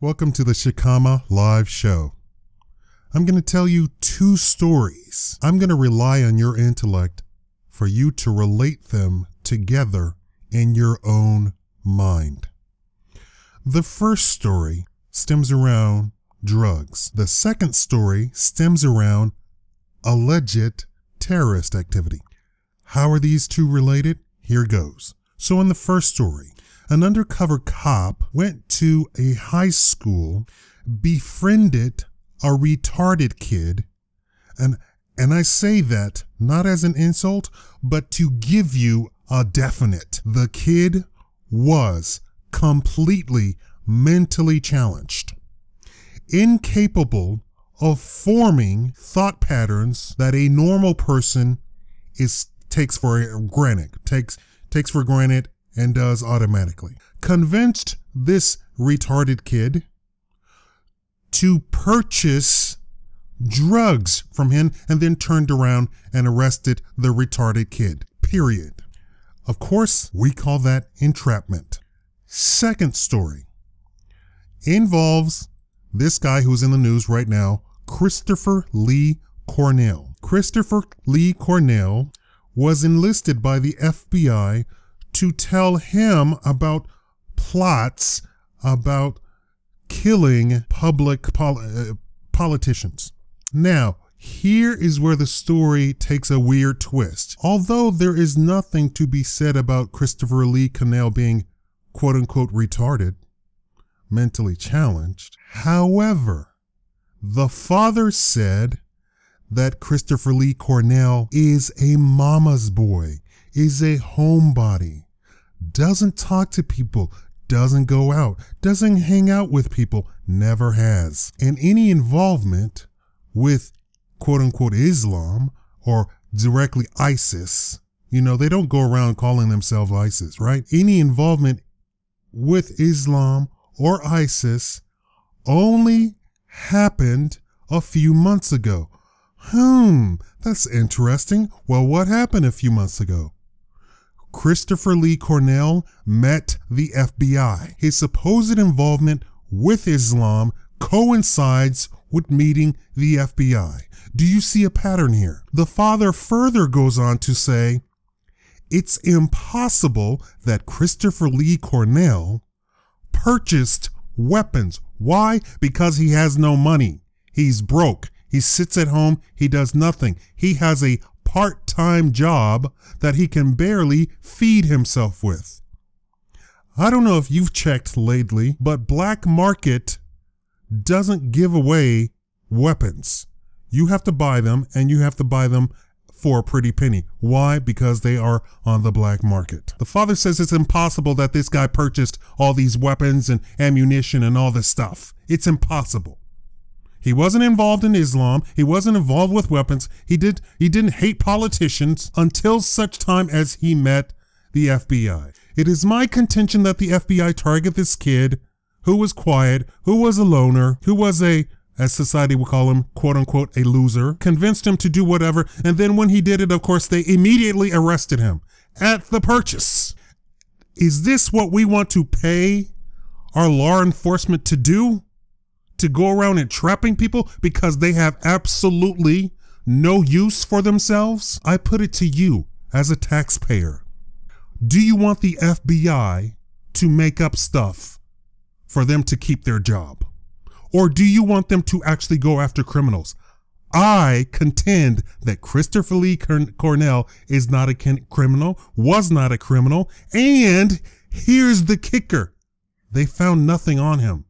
Welcome to the Shakaama live show. I'm going to tell you two stories. I'm going to rely on your intellect for you to relate them together in your own mind. The first story stems around drugs. The second story stems around alleged terrorist activity. How are these two related? Here goes. So in the first story, an undercover cop went to a high school, befriended a retarded kid, and I say that not as an insult, but to give you a definite. The kid was completely mentally challenged, incapable of forming thought patterns that a normal person takes for granted and does automatically. Convinced this retarded kid to purchase drugs from him and then turned around and arrested the retarded kid, period. Of course, we call that entrapment. Second story involves this guy who's in the news right now, Christopher Lee Cornell. Christopher Lee Cornell was enlisted by the FBI to tell him about plots about killing public politicians. Now, here is where the story takes a weird twist. Although there is nothing to be said about Christopher Lee Cornell being quote unquote retarded, mentally challenged. However, the father said that Christopher Lee Cornell is a mama's boy, is a homebody, doesn't talk to people, doesn't go out, doesn't hang out with people, never has. And any involvement with quote unquote Islam or directly ISIS, they don't go around calling themselves ISIS, right? Any involvement with Islam or ISIS only happened a few months ago. That's interesting. Well, what happened a few months ago? Christopher Lee Cornell met the FBI. His supposed involvement with Islam coincides with meeting the FBI. Do you see a pattern here? The father further goes on to say, it's impossible that Christopher Lee Cornell purchased weapons. Why? Because he has no money. He's broke. He sits at home. He does nothing. He has a part-time job that he can barely feed himself with. I don't know if you've checked lately, but black market doesn't give away weapons. You have to buy them, and you have to buy them for a pretty penny. Why? Because they are on the black market. The father says it's impossible that this guy purchased all these weapons and ammunition and all this stuff. It's impossible. He wasn't involved in Islam. He wasn't involved with weapons. He didn't hate politicians until such time as he met the FBI. It is my contention that the FBI targeted this kid who was quiet, who was a loner, who was as society would call him, quote unquote, a loser, convinced him to do whatever. And then when he did it, of course, they immediately arrested him at the purchase. Is this what we want to pay our law enforcement to do? To go around entrapping people because they have absolutely no use for themselves? I put it to you as a taxpayer. Do you want the FBI to make up stuff for them to keep their job? Or do you want them to actually go after criminals? I contend that Christopher Lee Cornell is not a criminal, was not a criminal, and here's the kicker. They found nothing on him.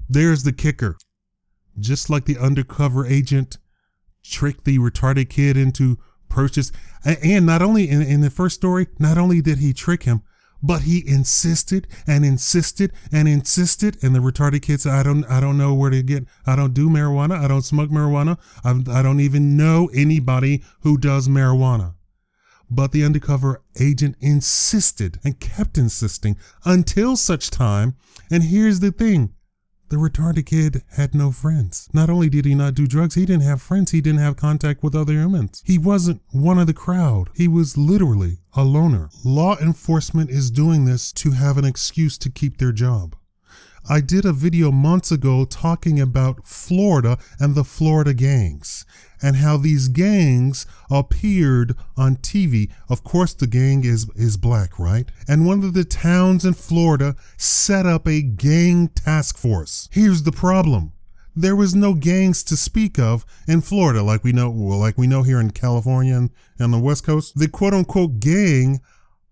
There's the kicker. Just like the undercover agent tricked the retarded kid into purchase. And not only in the first story, not only did he trick him, but he insisted and insisted and insisted. And the retarded kid said, I don't know where to get, I don't do marijuana. I don't smoke marijuana. I don't even know anybody who does marijuana. But the undercover agent insisted and kept insisting until such time. And here's the thing. The retarded kid had no friends. Not only did he not do drugs, he didn't have friends. He didn't have contact with other humans. He wasn't one of the crowd. He was literally a loner. Law enforcement is doing this to have an excuse to keep their job. I did a video months ago talking about Florida and the Florida gangs and how these gangs appeared on TV. Of course, the gang is black, right? And one of the towns in Florida set up a gang task force. Here's the problem. There was no gangs to speak of in Florida like we know here in California and on the West Coast. The quote-unquote gang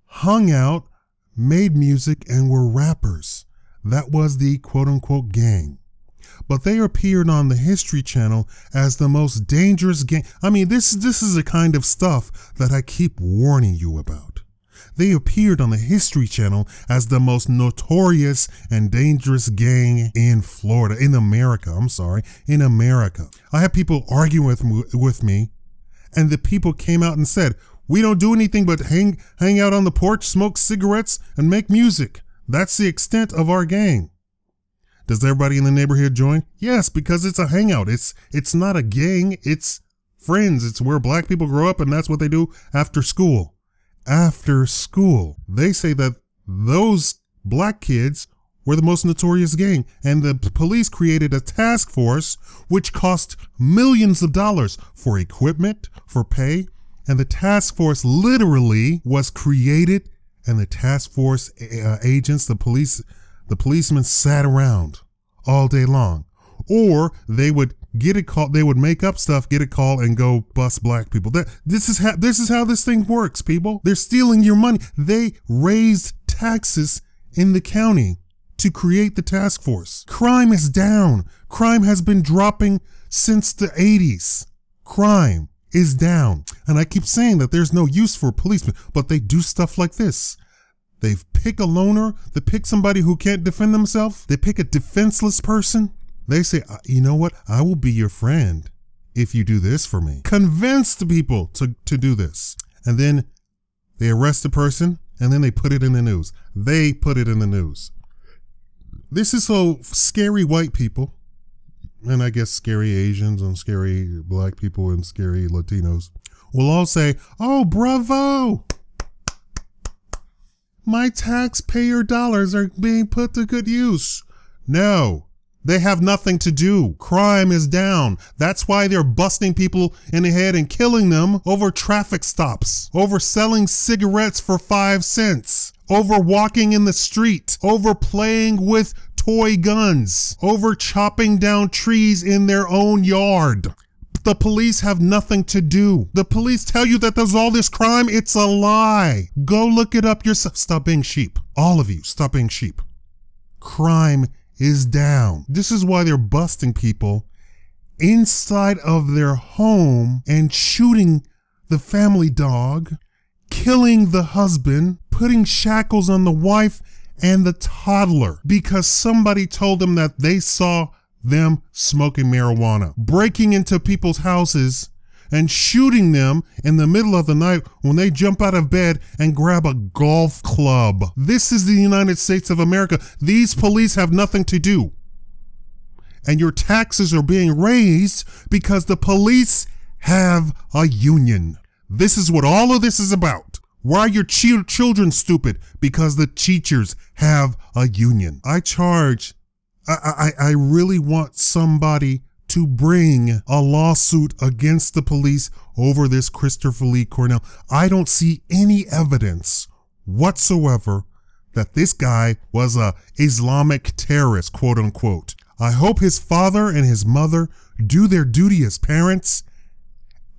hung out, made music, and were rappers. That was the quote-unquote gang. But they appeared on the History Channel as the most dangerous gang. I mean, this is the kind of stuff that I keep warning you about. They appeared on the History Channel as the most notorious and dangerous gang in Florida, in America. In America. I had people arguing with me, and the people came out and said, "We don't do anything but hang out on the porch, smoke cigarettes, and make music. That's the extent of our gang." Does everybody in the neighborhood join? Yes, because it's a hangout. It's not a gang. It's friends. It's where black people grow up, and that's what they do after school. After school. They say that those black kids were the most notorious gang, and the police created a task force which cost millions of dollars for equipment, for pay, and the task force literally was created. And the task force agents, the policemen sat around all day long. Or they would get a call, they would make up stuff, get a call, and go bust black people. This is how this thing works, people. They're stealing your money. They raised taxes in the county to create the task force. Crime is down. Crime has been dropping since the 80s. Crime is down. And I keep saying that there's no use for policemen, but they do stuff like this. They pick a loner, they pick somebody who can't defend themselves, they pick a defenseless person. They say, "You know what? I will be your friend if you do this for me." Convince the people to do this. And then they arrest the person, and then they put it in the news. They put it in the news. This is so scary white people, and I guess scary Asians and scary black people and scary Latinos will all say, "Oh, bravo! My taxpayer dollars are being put to good use." No, they have nothing to do. Crime is down. That's why they're busting people in the head and killing them over traffic stops, over selling cigarettes for 5 cents, over walking in the street, over playing with toy guns, over chopping down trees in their own yard. The police have nothing to do. The police tell you that there's all this crime. It's a lie. Go look it up yourself. Stop being sheep. All of you, stop being sheep. Crime is down. This is why they're busting people inside of their home and shooting the family dog, killing the husband, putting shackles on the wife and the toddler because somebody told them that they saw them smoking marijuana, breaking into people's houses and shooting them in the middle of the night when they jump out of bed and grab a golf club. This is the United States of America. These police have nothing to do. And your taxes are being raised because the police have a union. This is what all of this is about. Why are your children stupid? Because the teachers have a union. I really want somebody to bring a lawsuit against the police over this Christopher Lee Cornell. I don't see any evidence whatsoever that this guy was a Islamic terrorist, quote unquote. I hope his father and his mother do their duty as parents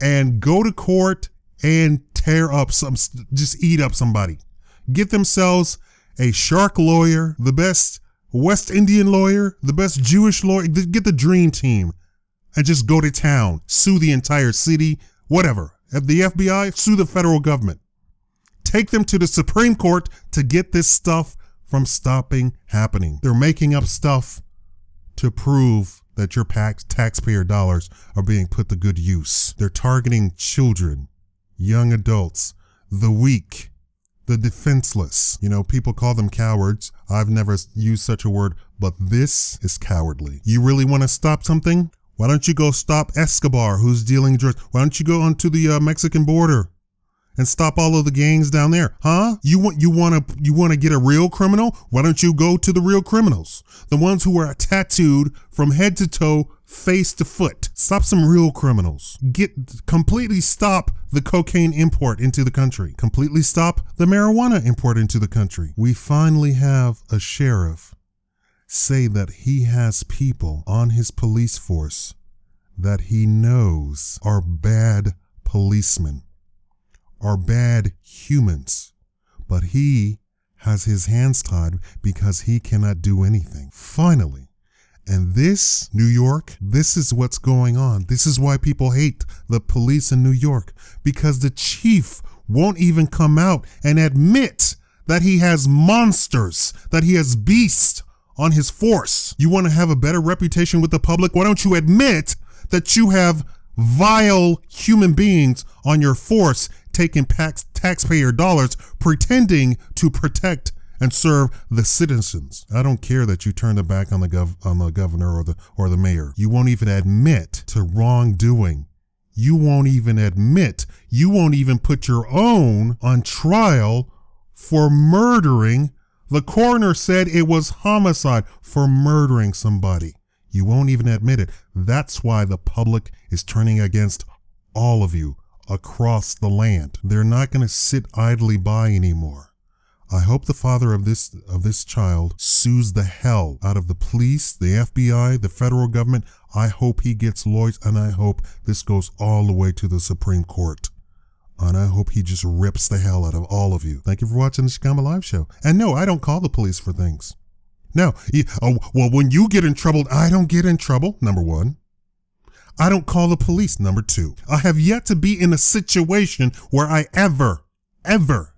and go to court and tear up just eat up somebody. Get themselves a shark lawyer, the best West Indian lawyer, the best Jewish lawyer, get the dream team and just go to town, sue the entire city, whatever. At the FBI, sue the federal government. Take them to the Supreme Court to get this stuff from stopping happening. They're making up stuff to prove that your taxpayer dollars are being put to good use. They're targeting children, young adults, the weak, the defenseless. You know, people call them cowards. I've never used such a word, but this is cowardly. You really want to stop something? Why don't you go stop Escobar, who's dealing drugs? Why don't you go onto the Mexican border and stop all of the gangs down there, huh? You want to get a real criminal? Why don't you go to the real criminals? The ones who are tattooed from head to toe, face to foot. Stop some real criminals. Completely stop the cocaine import into the country. Completely stop the marijuana import into the country. We finally have a sheriff say that he has people on his police force that he knows are bad policemen, are bad humans, but he has his hands tied because he cannot do anything. Finally. And this, New York, this is what's going on. This is why people hate the police in New York, because the chief won't even come out and admit that he has monsters, that he has beasts on his force. You want to have a better reputation with the public? Why don't you admit that you have vile human beings on your force taking taxpayer dollars, pretending to protect and serve the citizens? I don't care that you turn the back on the governor or the mayor. You won't even admit to wrongdoing. You won't even admit. You won't even put your own on trial for murdering. The coroner said it was homicide for murdering somebody. You won't even admit it. That's why the public is turning against all of you across the land. They're not going to sit idly by anymore. I hope the father of this child sues the hell out of the police, the FBI, the federal government. I hope he gets lawyers, and I hope this goes all the way to the Supreme Court. And I hope he just rips the hell out of all of you. Thank you for watching the Shakaama Live Show. And no, I don't call the police for things. No, well, when you get in trouble, I don't get in trouble, number one. I don't call the police, number two. I have yet to be in a situation where I ever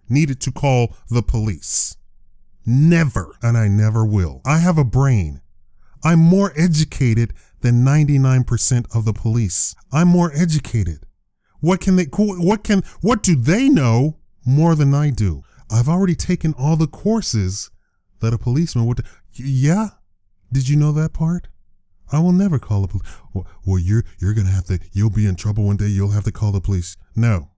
needed to call the police. Never, and I never will. I have a brain. I'm more educated than 99% of the police. I'm more educated. What do they know more than I do? I've already taken all the courses that a policeman would. Yeah? Did you know that part? I will never call the police. Well, you're gonna have to, you'll be in trouble one day, you'll have to call the police. No.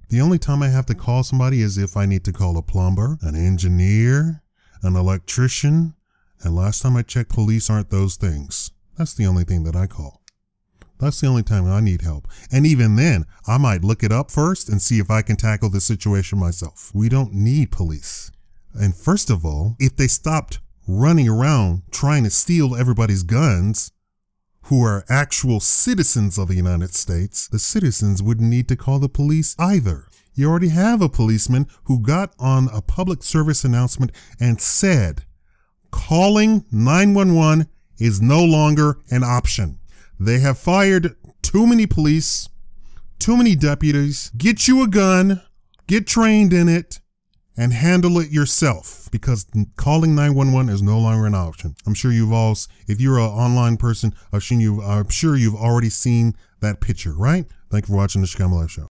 The only time I have to call somebody is if I need to call a plumber, an engineer, an electrician, and last time I checked, police aren't those things. That's the only thing that I call. That's the only time I need help. And even then, I might look it up first and see if I can tackle the situation myself. We don't need police. And first of all, if they stopped running around trying to steal everybody's guns, who are actual citizens of the United States, the citizens wouldn't need to call the police either. You already have a policeman who got on a public service announcement and said, calling 911 is no longer an option. They have fired too many police, too many deputies. Get you a gun, get trained in it, and handle it yourself, because calling 911 is no longer an option. I'm sure you've all, if you're an online person, I'm sure you've already seen that picture, right? Thank you for watching the Shakaama Live Show.